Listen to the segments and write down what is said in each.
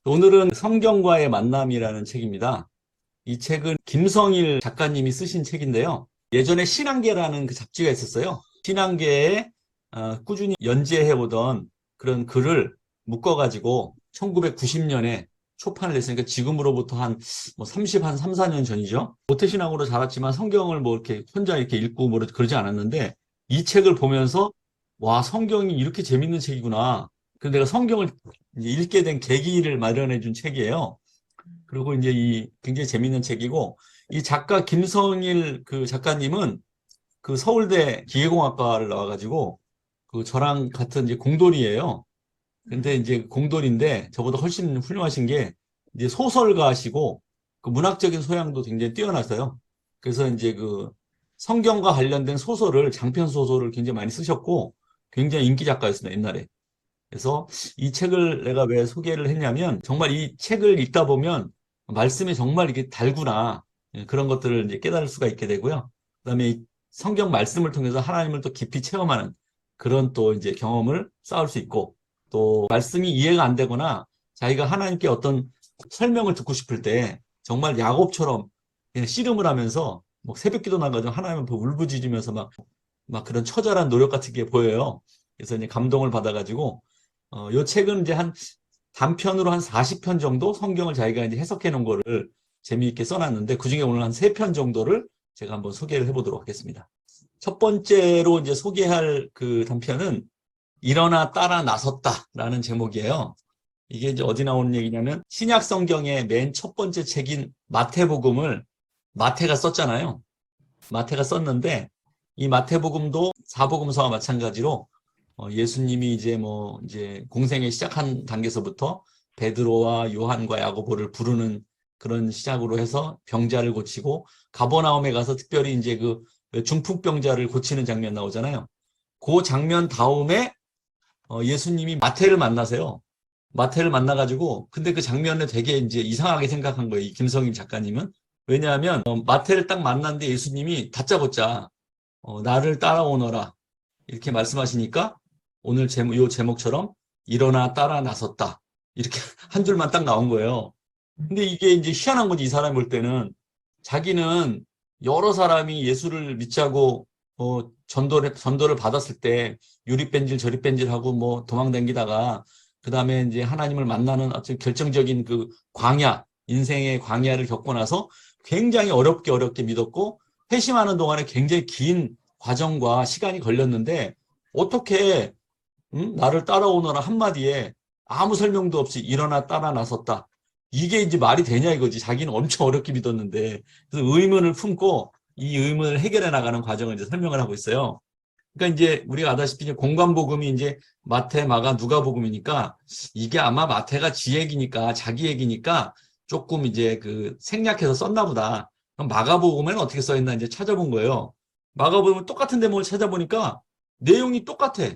오늘은 성경과의 만남이라는 책입니다. 이 책은 김성일 작가님이 쓰신 책인데요. 예전에 신앙계라는 그 잡지가 있었어요. 신앙계에 꾸준히 연재해오던 그런 글을 묶어가지고 1990년에 초판을 냈으니까 지금으로부터 한 3, 4년 전이죠. 모태신앙으로 자랐지만 성경을 뭐 이렇게 혼자 이렇게 읽고 뭐 그러지 않았는데 이 책을 보면서 와, 성경이 이렇게 재밌는 책이구나. 그래서 내가 성경을 이제 읽게 된 계기를 마련해 준 책이에요. 그리고 이제 이 굉장히 재밌는 책이고, 이 작가 김성일 그 작가님은 그 서울대 기계공학과를 나와가지고 그 저랑 같은 이제 공돌이에요. 근데 이제 공돌인데 저보다 훨씬 훌륭하신 게 이제 소설가시고 그 문학적인 소양도 굉장히 뛰어나서요. 그래서 이제 그 성경과 관련된 소설을 장편 소설을 굉장히 많이 쓰셨고 굉장히 인기 작가였습니다, 옛날에. 그래서 이 책을 내가 왜 소개를 했냐면 정말 이 책을 읽다 보면 말씀이 정말 이게 달구나, 그런 것들을 이제 깨달을 수가 있게 되고요. 그다음에 이 성경 말씀을 통해서 하나님을 또 깊이 체험하는 그런 또 이제 경험을 쌓을 수 있고, 또 말씀이 이해가 안 되거나 자기가 하나님께 어떤 설명을 듣고 싶을 때 정말 야곱처럼 그냥 씨름을 하면서 뭐 새벽기도 나가지고 하나님 앞에 울부짖으면서 막 그런 처절한 노력 같은 게 보여요. 그래서 이제 감동을 받아가지고 요 책은 이제 한 단편으로 한 40편 정도 성경을 자기가 이제 해석해 놓은 거를 재미있게 써놨는데, 그중에 오늘 한 3편 정도를 제가 한번 소개를 해보도록 하겠습니다. 첫 번째로 이제 소개할 그 단편은 일어나 따라 나섰다라는 제목이에요. 이게 이제 어디 나오는 얘기냐면 신약 성경의 맨 첫 번째 책인 마태복음을 마태가 썼잖아요. 마태가 썼는데 이 마태복음도 사복음서와 마찬가지로 예수님이 이제 공생의 시작한 단계에서부터 베드로와 요한과 야고보를 부르는 그런 시작으로 해서 병자를 고치고 가버나움에 가서 특별히 이제 그 중풍병자를 고치는 장면 나오잖아요. 그 장면 다음에 예수님이 마태를 만나세요. 마태를 만나가지고 근데 그 장면을 되게 이제 이상하게 생각한 거예요, 이 김성임 작가님은. 왜냐하면 마태를 딱 만났는데 예수님이 다짜고짜 나를 따라오너라 이렇게 말씀하시니까 오늘 요 제목처럼 일어나 따라 나섰다 이렇게 한 줄만 딱 나온 거예요. 근데 이게 이제 희한한 거지. 이 사람이 볼 때는 자기는 여러 사람이 예수를 믿자고 전도를 받았을 때 유리뺀질 저리뺀질하고 뭐 도망다니다가 그 다음에 이제 하나님을 만나는 어떤 결정적인 그 광야, 인생의 광야를 겪고 나서 굉장히 어렵게 믿었고 회심하는 동안에 굉장히 긴 과정과 시간이 걸렸는데 어떻게 나를 따라오너라 한마디에 아무 설명도 없이 일어나 따라 나섰다. 이게 이제 말이 되냐 이거지. 자기는 엄청 어렵게 믿었는데. 그래서 의문을 품고 이 의문을 해결해 나가는 과정을 이제 설명을 하고 있어요. 그러니까 이제 우리가 아다시피 이제 공관복음이 이제 마태, 마가, 누가복음이니까 이게 아마 마태가 지 얘기니까 자기 얘기니까 조금 이제 그 생략해서 썼나 보다. 그럼 마가복음에는 어떻게 써 있나 이제 찾아본 거예요. 마가복음은 똑같은 대목을 찾아보니까 내용이 똑같아.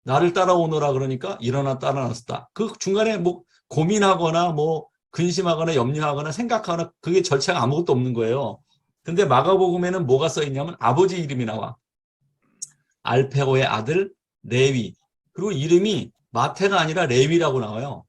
나를 따라오너라 그러니까 일어나 따라 나섰다. 그 중간에 뭐 고민하거나 뭐 근심하거나 염려하거나 생각하거나 그게 절차가 아무것도 없는 거예요. 근데 마가복음에는 뭐가 써 있냐면 아버지 이름이 나와. 알페오의 아들 레위. 그리고 이름이 마태가 아니라 레위라고 나와요.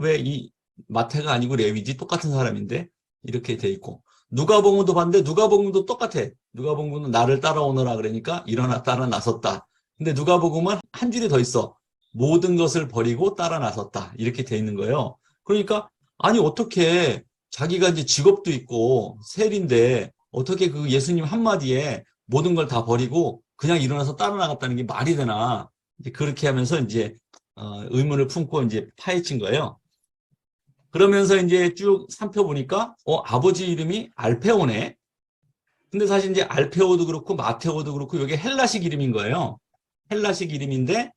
왜 이 마태가 아니고 레위지? 똑같은 사람인데 이렇게 돼 있고. 누가복음도 봤는데 누가복음도 똑같아. 누가복음은 나를 따라오너라 그러니까 일어나 따라 나섰다. 근데 누가복음은 한 줄이 더 있어. 모든 것을 버리고 따라 나섰다. 이렇게 돼 있는 거예요. 그러니까 아니 어떻게 자기가 이제 직업도 있고 세리인데 어떻게 그 예수님 한마디에 모든 걸 다 버리고 그냥 일어나서 따라 나갔다는 게 말이 되나? 이제 그렇게 하면서 이제 의문을 품고 이제 파헤친 거예요. 그러면서 이제 쭉 살펴보니까 아버지 이름이 알페오네. 근데 사실 이제 알페오도 그렇고 마테오도 그렇고 이게 헬라식 이름인 거예요. 헬라식 이름인데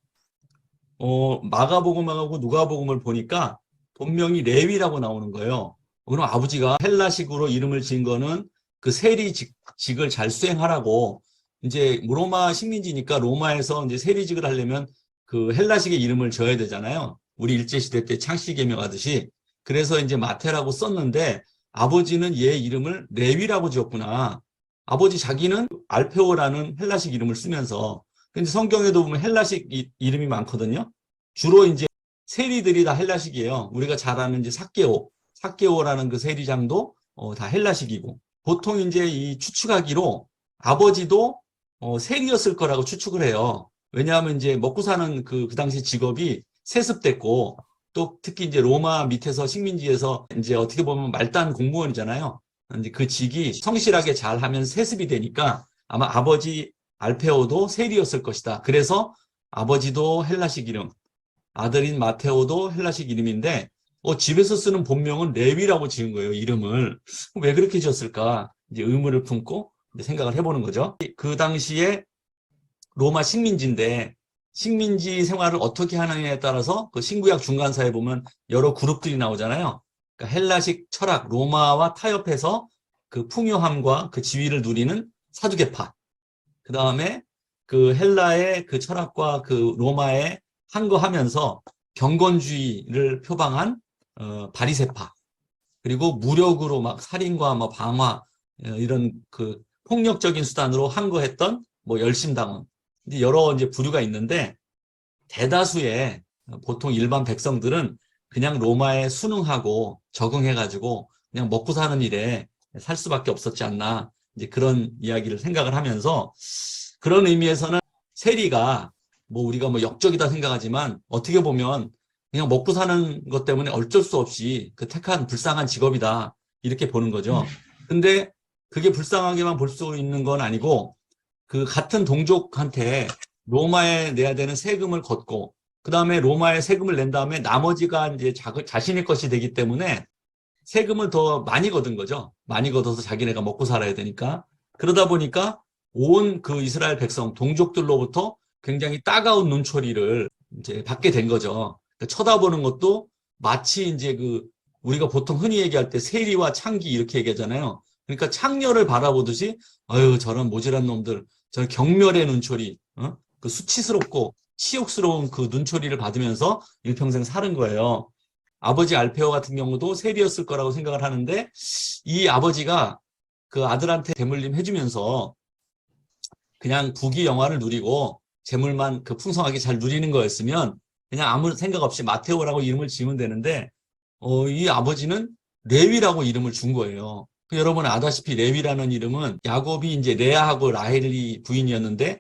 마가복음하고 누가복음을 보니까 본명이 레위라고 나오는 거예요. 그럼 아버지가 헬라식으로 이름을 지은 거는 그 세리직을 잘 수행하라고, 이제 로마 식민지니까 로마에서 이제 세리직을 하려면 그 헬라식의 이름을 지어야 되잖아요. 우리 일제시대 때 창씨개명 하듯이. 그래서 이제 마테라고 썼는데 아버지는 얘 이름을 레위라고 지었구나. 아버지 자기는 알페오라는 헬라식 이름을 쓰면서, 근데 성경에도 보면 헬라식 이름이 많거든요. 주로 이제 세리들이 다 헬라식이에요. 우리가 잘 아는 이제 사케오라는 그 세리장도 다 헬라식이고, 보통 이제 이 추측하기로 아버지도 세리였을 거라고 추측을 해요. 왜냐하면 이제 먹고 사는 그 당시 직업이 세습됐고, 또 특히 이제 로마 밑에서 식민지에서 이제 어떻게 보면 말단 공무원이잖아요. 이제 그 직이 성실하게 잘하면 세습이 되니까 아마 아버지 알페오도 세리였을 것이다. 그래서 아버지도 헬라식 이름, 아들인 마테오도 헬라식 이름인데 집에서 쓰는 본명은 레위라고 지은 거예요, 이름을. 왜 그렇게 지었을까? 이제 의문을 품고 이제 생각을 해보는 거죠. 그 당시에 로마 식민지인데 식민지 생활을 어떻게 하느냐에 따라서 그 신구약 중간사에 보면 여러 그룹들이 나오잖아요. 그러니까 헬라식 철학, 로마와 타협해서 그 풍요함과 그 지위를 누리는 사두개파. 그 다음에 그 헬라의 그 철학과 그 로마의 한거하면서 경건주의를 표방한 바리새파. 그리고 무력으로 막 살인과 뭐 방화 이런 그 폭력적인 수단으로 한거했던 뭐 열심당원. 여러 이제 부류가 있는데 대다수의 보통 일반 백성들은 그냥 로마에 순응하고 적응해가지고 그냥 먹고 사는 일에 살 수밖에 없었지 않나. 이제 그런 이야기를 생각을 하면서 그런 의미에서는 세리가 뭐 우리가 뭐 역적이다 생각하지만 어떻게 보면 그냥 먹고 사는 것 때문에 어쩔 수 없이 그 택한 불쌍한 직업이다. 이렇게 보는 거죠. 근데 그게 불쌍하게만 볼 수 있는 건 아니고 그 같은 동족한테 로마에 내야 되는 세금을 걷고 그다음에 로마에 세금을 낸 다음에 나머지가 이제 자신의 것이 되기 때문에 세금을 더 많이 걷은 거죠. 많이 걷어서 자기네가 먹고 살아야 되니까. 그러다 보니까 온 그 이스라엘 백성 동족들로부터 굉장히 따가운 눈초리를 이제 받게 된 거죠. 그러니까 쳐다보는 것도 마치 이제 그 우리가 보통 흔히 얘기할 때 세리와 창기 이렇게 얘기하잖아요. 그러니까 창녀를 바라보듯이 아유 저런 모질한 놈들 저는 경멸의 눈초리, 그 수치스럽고 치욕스러운 그 눈초리를 받으면서 일평생 사는 거예요. 아버지 알페오 같은 경우도 세리였을 거라고 생각을 하는데 이 아버지가 그 아들한테 대물림 해주면서 그냥 부귀 영화를 누리고 재물만 그 풍성하게 잘 누리는 거였으면 그냥 아무 생각 없이 마테오라고 이름을 지으면 되는데 이 아버지는 레위라고 이름을 준 거예요. 여러분 아다시피 레위라는 이름은 야곱이 이제 레아하고 라헬이 부인이었는데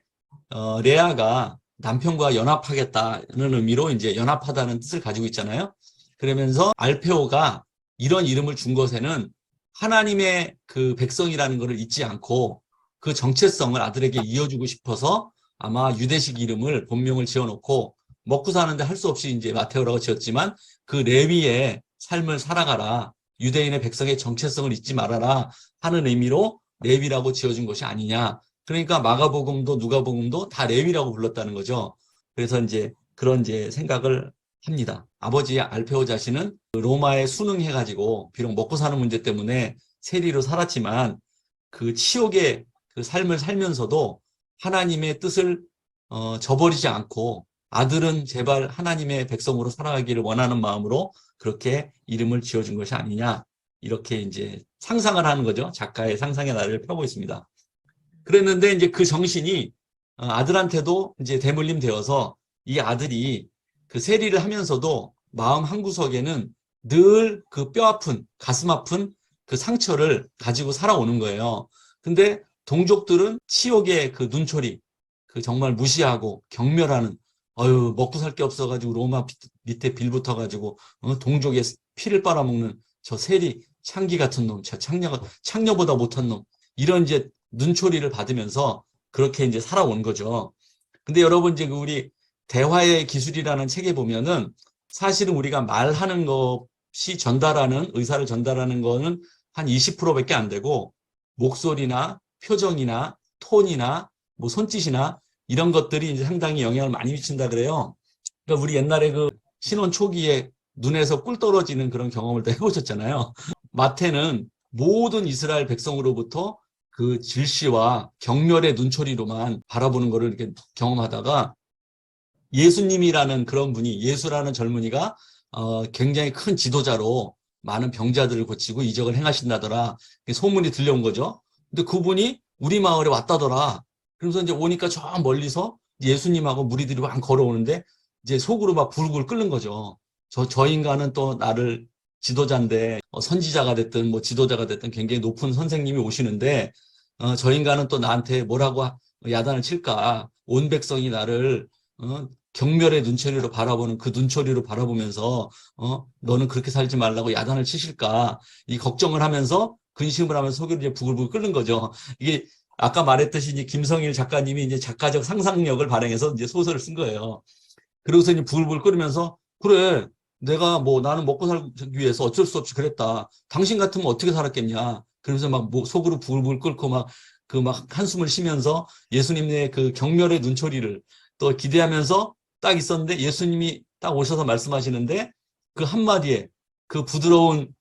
레아가 남편과 연합하겠다는 의미로 이제 연합하다는 뜻을 가지고 있잖아요. 그러면서 알페오가 이런 이름을 준 것에는 하나님의 그 백성이라는 것을 잊지 않고 그 정체성을 아들에게 이어주고 싶어서 아마 유대식 이름을 본명을 지어놓고 먹고 사는데 할 수 없이 이제 마테오라고 지었지만 그 레위의 삶을 살아가라. 유대인의 백성의 정체성을 잊지 말아라 하는 의미로 레위라고 지어준 것이 아니냐. 그러니까 마가복음도 누가복음도 다 레위라고 불렀다는 거죠. 그래서 이제 그런 이제 생각을 합니다. 아버지 알페오 자신은 로마에 순응해가지고 비록 먹고 사는 문제 때문에 세리로 살았지만 그 치욕의 그 삶을 살면서도 하나님의 뜻을 저버리지 않고 아들은 제발 하나님의 백성으로 살아가기를 원하는 마음으로 그렇게 이름을 지어준 것이 아니냐. 이렇게 이제 상상을 하는 거죠. 작가의 상상의 나래를 펴고 있습니다. 그랬는데 이제 그 정신이 아들한테도 이제 대물림 되어서 이 아들이 그 세리를 하면서도 마음 한구석에는 늘 그 뼈 아픈, 가슴 아픈 그 상처를 가지고 살아오는 거예요. 근데 동족들은 치욕의 그 눈초리, 그 정말 무시하고 경멸하는, 먹고 살 게 없어가지고 로마 밑에 빌붙어가지고 동족의 피를 빨아먹는 저 세리, 창기 같은 놈, 저 창녀보다 못한 놈, 이런 이제 눈초리를 받으면서 그렇게 이제 살아온 거죠. 근데 여러분 이제 그 우리 대화의 기술이라는 책에 보면은 사실은 우리가 말하는 것이 전달하는 의사를 전달하는 거는 한 20%밖에 안 되고 목소리나 표정이나 톤이나 뭐 손짓이나 이런 것들이 이제 상당히 영향을 많이 미친다 그래요. 그러니까 우리 옛날에 그 신혼 초기에 눈에서 꿀 떨어지는 그런 경험을 또 해보셨잖아요. 마태는 모든 이스라엘 백성으로부터 그 질시와 경멸의 눈초리로만 바라보는 것을 이렇게 경험하다가 예수님이라는 그런 분이, 예수라는 젊은이가 굉장히 큰 지도자로 많은 병자들을 고치고 이적을 행하신다더라. 소문이 들려온 거죠. 근데 그분이 우리 마을에 왔다더라. 그러면서 이제 오니까 저 멀리서 예수님하고 무리들이 막 걸어오는데 이제 속으로 막 불굴 끓는 거죠. 저 인간은 또 나를 지도자인데 선지자가 됐든 뭐 지도자가 됐든 굉장히 높은 선생님이 오시는데 저 인간은 또 나한테 뭐라고 야단을 칠까? 온 백성이 나를 경멸의 눈초리로 바라보는 그 눈초리로 바라보면서 너는 그렇게 살지 말라고 야단을 치실까? 이 걱정을 하면서 근심을 하면서 속으로 이제 부글부글 끓는 거죠. 이게 아까 말했듯이 이제 김성일 작가님이 이제 작가적 상상력을 발행해서 이제 소설을 쓴 거예요. 그러고서 이제 부글부글 끓으면서 그래 내가 뭐 나는 먹고 살기 위해서 어쩔 수 없이 그랬다. 당신 같으면 어떻게 살았겠냐. 그러면서 막 속으로 부글부글 끓고 막 그 막 한숨을 쉬면서 예수님의 그 경멸의 눈초리를 또 기대하면서 딱 있었는데 예수님이 딱 오셔서 말씀하시는데 그 한마디에 그 부드러운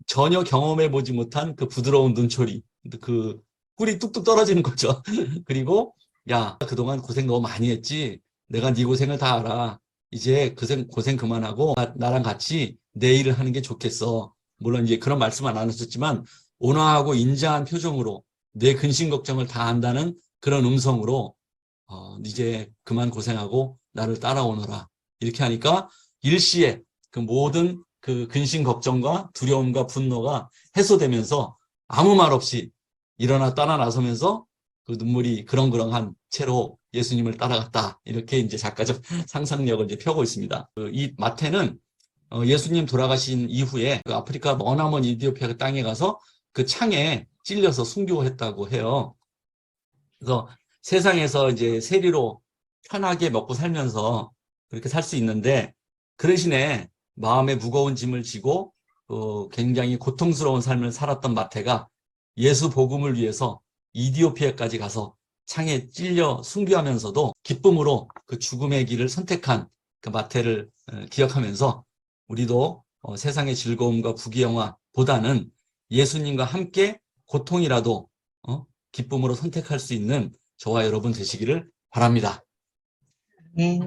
전혀 경험해 보지 못한 그 부드러운 눈초리 그 꿀이 뚝뚝 떨어지는 거죠. 그리고 야 그동안 고생 너무 많이 했지. 내가 네 고생을 다 알아. 이제 고생 그만하고 나랑 같이 내 일을 하는 게 좋겠어. 물론 이제 그런 말씀은 안 하셨지만 온화하고 인자한 표정으로 내 근심 걱정을 다 안다는 그런 음성으로 이제 그만 고생하고 나를 따라오너라. 이렇게 하니까 일시에 그 모든 그 근심 걱정과 두려움과 분노가 해소되면서 아무 말 없이 일어나 따라 나서면서 그 눈물이 그렁그렁한 채로 예수님을 따라갔다. 이렇게 이제 작가적 상상력을 이제 펴고 있습니다. 이 마태는 예수님 돌아가신 이후에 그 아프리카 머나먼 이디오피아 땅에 가서 그 창에 찔려서 순교했다고 해요. 그래서 세상에서 이제 세리로 편하게 먹고 살면서 그렇게 살 수 있는데 그 대신에 마음에 무거운 짐을 지고 굉장히 고통스러운 삶을 살았던 마태가 예수 복음을 위해서 이디오피아까지 가서 창에 찔려 순교하면서도 기쁨으로 그 죽음의 길을 선택한 그 마태를 기억하면서 우리도 세상의 즐거움과 부귀영화보다는 예수님과 함께 고통이라도 기쁨으로 선택할 수 있는 저와 여러분 되시기를 바랍니다. 네.